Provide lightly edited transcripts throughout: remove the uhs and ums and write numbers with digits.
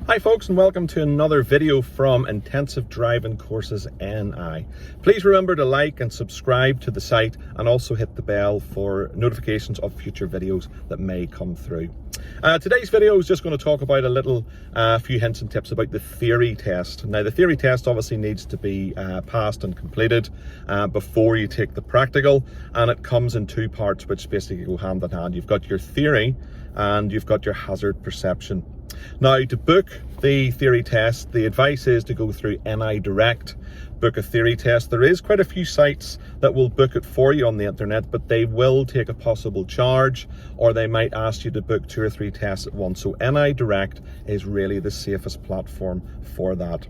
Hi folks, and welcome to another video from Intensive Driving Courses NI. Please remember to like and subscribe to the site and also hit the bell for notifications of future videos that may come through. Today's video is just going to talk about a few hints and tips about the theory test. Now the theory test obviously needs to be passed and completed before you take the practical, and it comes in two parts which basically go hand in hand. You've got your theory and you've got your hazard perception. Now, to book the theory test, the advice is to go through NI Direct, book a theory test. There is quite a few sites that will book it for you on the internet, but they will take a possible charge, or they might ask you to book 2 or 3 tests at once. So NI Direct is really the safest platform for that.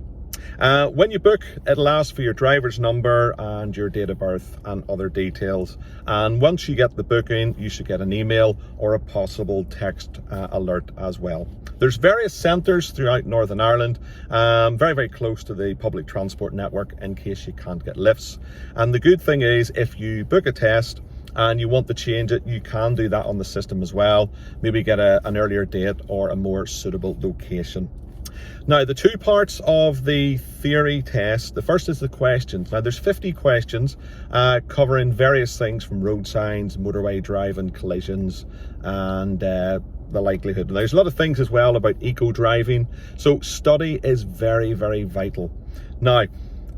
When you book, it'll ask for your driver's number and your date of birth and other details. And once you get the booking, you should get an email or a possible text alert as well. There's various centres throughout Northern Ireland, very, very close to the public transport network in case you can't get lifts. And the good thing is, if you book a test and you want to change it, you can do that on the system as well. Maybe get an earlier date or a more suitable location. Now, the two parts of the theory test, the first is the questions. Now, there's 50 questions covering various things from road signs, motorway driving, collisions, and the likelihood. Now, there's a lot of things as well about eco driving, so study is very, very vital. Now,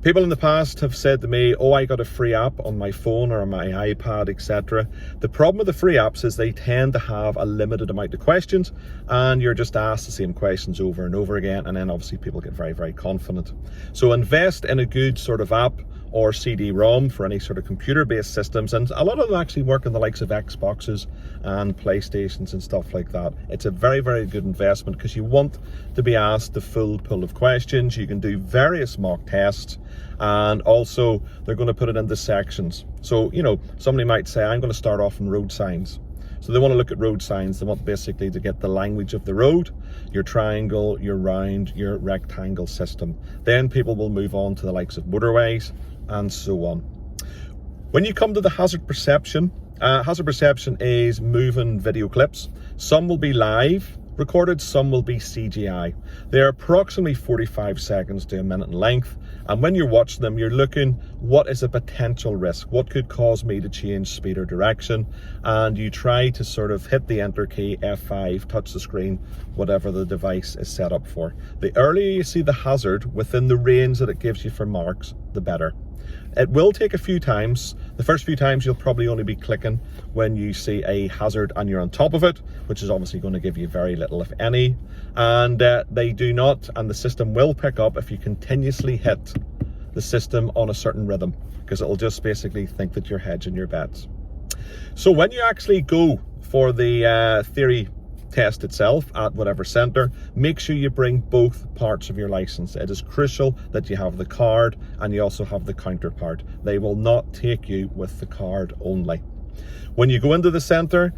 people in the past have said to me, oh, I got a free app on my phone or on my iPad, etc. The problem with the free apps is they tend to have a limited amount of questions, and you're just asked the same questions over and over again, and then obviously people get very, very confident. So invest in a good sort of app or CD-ROM for any sort of computer-based systems, and a lot of them actually work in the likes of Xboxes and PlayStations and stuff like that. It's a very, very good investment because you want to be asked the full pool of questions. You can do various mock tests, and also they're going to put it into sections. So, you know, somebody might say, I'm going to start off in road signs. So they want to look at road signs. They want basically to get the language of the road, your triangle, your round, your rectangle system. Then people will move on to the likes of motorways and so on. When you come to the hazard perception is moving video clips. Some will be live recorded, some will be CGI. They're approximately 45 seconds to a minute in length, and when you're watching them, you're looking, what is a potential risk? What could cause me to change speed or direction? And you try to sort of hit the enter key, F5, touch the screen, whatever the device is set up for. The earlier you see the hazard within the range that it gives you for marks, the better. It will take a few times. The first few times you'll probably only be clicking when you see a hazard and you're on top of it, which is obviously going to give you very little, if any. And they do not, and the system will pick up if you continuously hit the system on a certain rhythm, because it'll just basically think that you're hedging your bets. So when you actually go for the theory test itself at whatever centre, make sure you bring both parts of your license. It is crucial that you have the card and you also have the counterpart. They will not take you with the card only. When you go into the centre,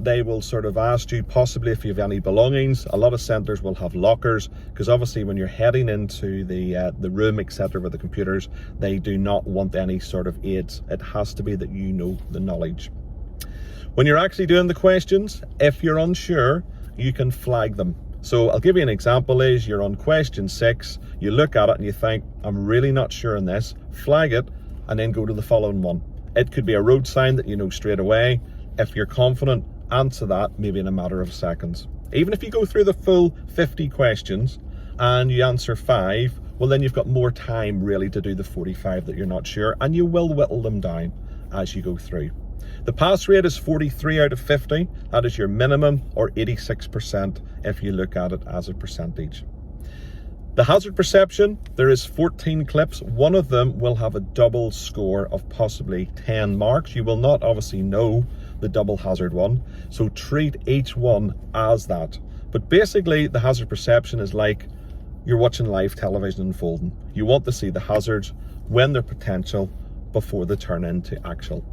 they will sort of ask you possibly if you have any belongings. A lot of centres will have lockers, because obviously when you're heading into the room, etc., with the computers, they do not want any sort of aids. It has to be that you know the knowledge. When you're actually doing the questions, if you're unsure, you can flag them. So I'll give you an example. Is you're on question 6, you look at it and you think, I'm really not sure on this, flag it, and then go to the following one. It could be a road sign that you know straight away. If you're confident, answer that maybe in a matter of seconds. Even if you go through the full 50 questions and you answer 5, well, then you've got more time really to do the 45 that you're not sure, and you will whittle them down as you go through. The pass rate is 43 out of 50. That is your minimum, or 86% if you look at it as a percentage. The hazard perception, there is 14 clips. One of them will have a double score of possibly 10 marks. You will not obviously know the double hazard one, so treat each one as that. But basically, the hazard perception is like you're watching live television unfolding. You want to see the hazards when they're potential before they turn into actual.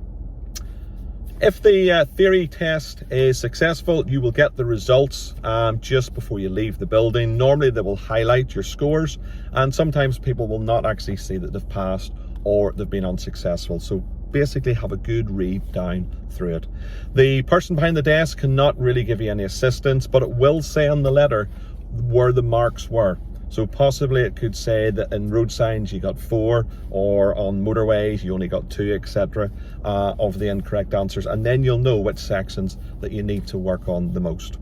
If the theory test is successful, you will get the results just before you leave the building. Normally they will highlight your scores, and sometimes people will not actually see that they've passed or they've been unsuccessful. So basically have a good read down through it. The person behind the desk cannot really give you any assistance, but it will say on the letter where the marks were. So possibly it could say that in road signs you got 4, or on motorways you only got 2, etc. Of the incorrect answers, and then you'll know which sections that you need to work on the most.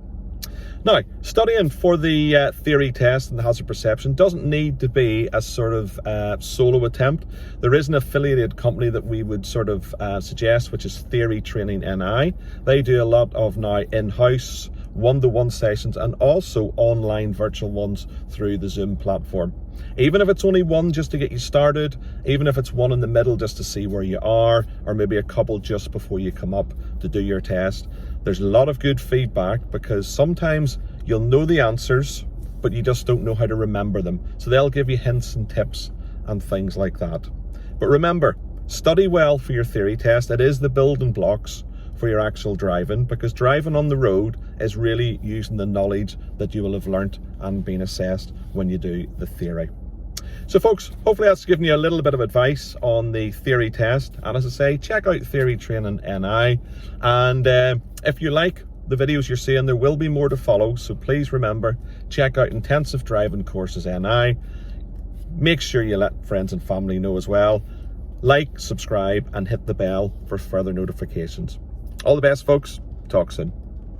Now, studying for the theory test and the hazard perception doesn't need to be a sort of solo attempt. There is an affiliated company that we would sort of suggest, which is Theory Training NI. They do a lot of now in-house one-to-one sessions and also online virtual ones through the Zoom platform. Even if it's only one just to get you started, even if it's one in the middle just to see where you are, or maybe a couple just before you come up to do your test, there's a lot of good feedback, because sometimes you'll know the answers, but you just don't know how to remember them. So they'll give you hints and tips and things like that. But remember, study well for your theory test. It is the building blocks for your actual driving, because driving on the road is really using the knowledge that you will have learnt and been assessed when you do the theory. So folks, hopefully that's given you a little bit of advice on the theory test. And as I say, check out Theory Training NI. And if you like the videos you're seeing, there will be more to follow. So please remember, check out Intensive Driving Courses NI. Make sure you let friends and family know as well. Like, subscribe, and hit the bell for further notifications. All the best, folks. Talk soon.